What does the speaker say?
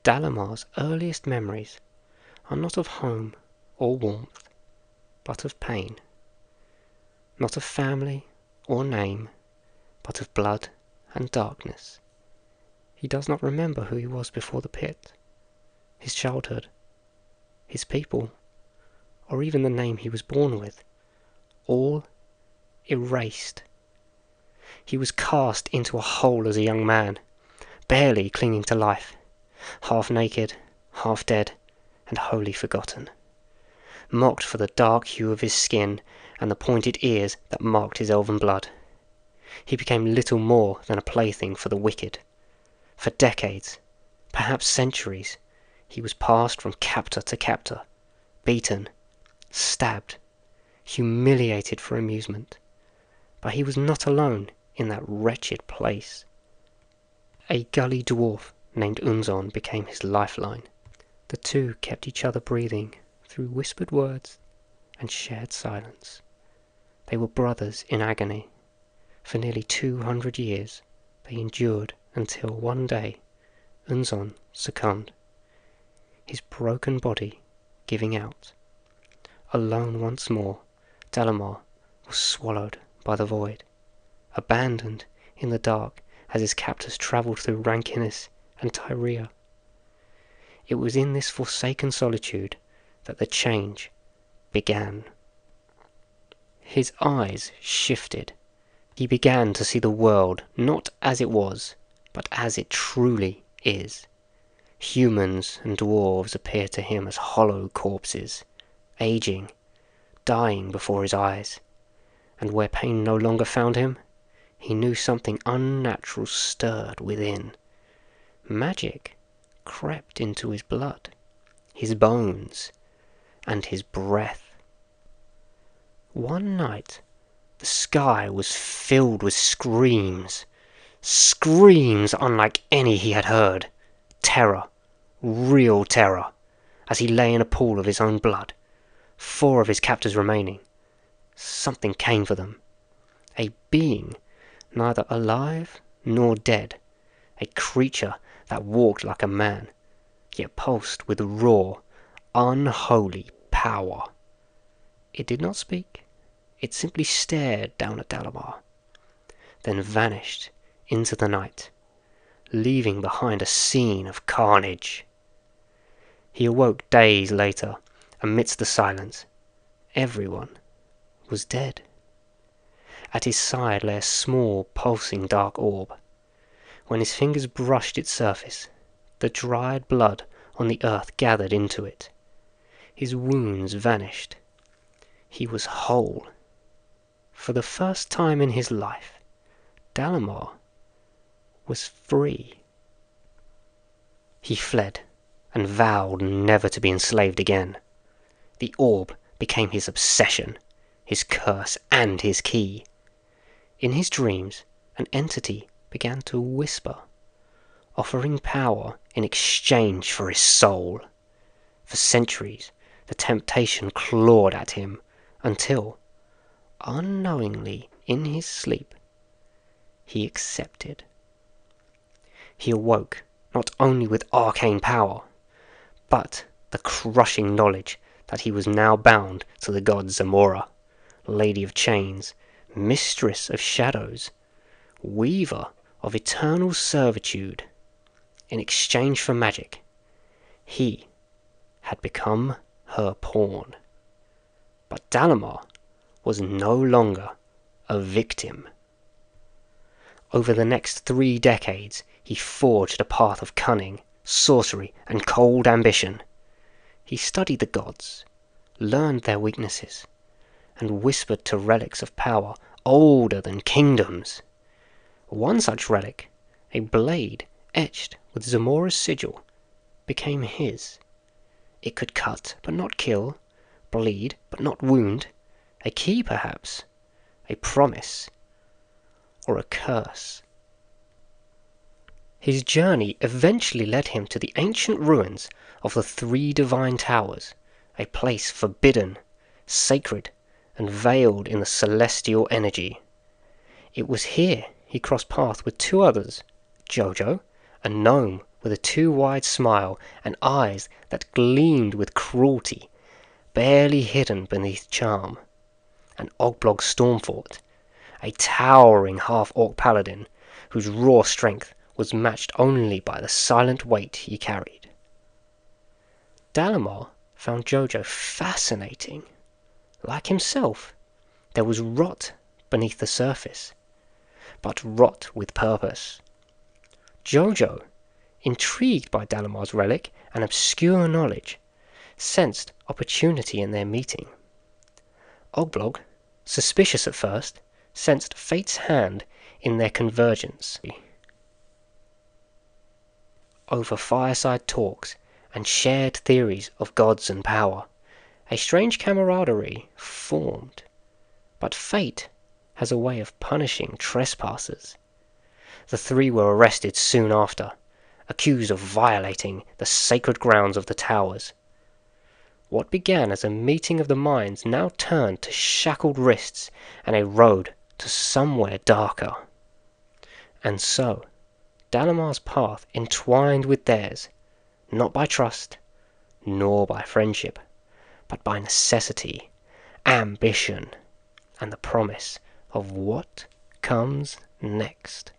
Dalamar's earliest memories are not of home or warmth, but of pain. Not of family or name, but of blood and darkness. He does not remember who he was before the pit, his childhood, his people, or even the name he was born with. All erased. He was cast into a hole as a young man, barely clinging to life, half naked, half dead, and wholly forgotten. Mocked for the dark hue of his skin and the pointed ears that marked his elven blood. He became little more than a plaything for the wicked. For decades, perhaps centuries, he was passed from captor to captor, beaten, stabbed, humiliated for amusement. But he was not alone in that wretched place. A gully dwarf named Unzon became his lifeline. The two kept each other breathing through whispered words and shared silence. They were brothers in agony. For nearly 200 years they endured until one day Unzon succumbed, his broken body giving out. Alone once more, Dalamar was swallowed by the void, abandoned in the dark as his captors travelled through Rankinus and Tyria. It was in this forsaken solitude that the change began. His eyes shifted. He began to see the world not as it was, but as it truly is. Humans and dwarves appeared to him as hollow corpses, aging, dying before his eyes. And where pain no longer found him, he knew something unnatural stirred within. Magic crept into his blood, his bones, and his breath. One night, the sky was filled with screams. Screams unlike any he had heard. Terror, real terror, as he lay in a pool of his own blood, 4 of his captors remaining. Something came for them. A being, neither alive nor dead. A creature that walked like a man, yet pulsed with raw, unholy power. It did not speak. It simply stared down at Dalamar, then vanished into the night, leaving behind a scene of carnage. He awoke days later, amidst the silence. Everyone was dead. At his side lay a small, pulsing dark orb. When his fingers brushed its surface, the dried blood on the earth gathered into it. His wounds vanished. He was whole. For the first time in his life, Dalamar was free. He fled and vowed never to be enslaved again. The orb became his obsession, his curse, and his key. In his dreams, an entity began to whisper, offering power in exchange for his soul. For centuries, the temptation clawed at him until, unknowingly in his sleep, he accepted. He awoke not only with arcane power, but the crushing knowledge that he was now bound to the god Zamora, Lady of Chains, Mistress of Shadows, Weaver of eternal servitude. In exchange for magic, he had become her pawn. But Dalamar was no longer a victim. Over the next 3 decades, he forged a path of cunning, sorcery, and cold ambition. He studied the gods, learned their weaknesses, and whispered to relics of power older than kingdoms. One such relic, a blade etched with Zamora's sigil, became his. It could cut but not kill, bleed but not wound, a key perhaps, a promise, or a curse. His journey eventually led him to the ancient ruins of the 3 divine towers, a place forbidden, sacred, and veiled in the celestial energy. It was here he crossed paths with 2 others, Jojo, a gnome with a too-wide smile and eyes that gleamed with cruelty, barely hidden beneath charm, and Ogblog Stormfort, a towering half-orc paladin whose raw strength was matched only by the silent weight he carried. Dalamar found Jojo fascinating. Like himself, there was rot beneath the surface, but rot with purpose. Jojo, intrigued by Dalamar's relic and obscure knowledge, sensed opportunity in their meeting. Ogblog, suspicious at first, sensed fate's hand in their convergence. Over fireside talks and shared theories of gods and power, a strange camaraderie formed. But fate has a way of punishing trespassers. The three were arrested soon after, accused of violating the sacred grounds of the towers. What began as a meeting of the minds now turned to shackled wrists and a road to somewhere darker. And so, Dalamar's path entwined with theirs, not by trust, nor by friendship, but by necessity, ambition, and the promise of what comes next.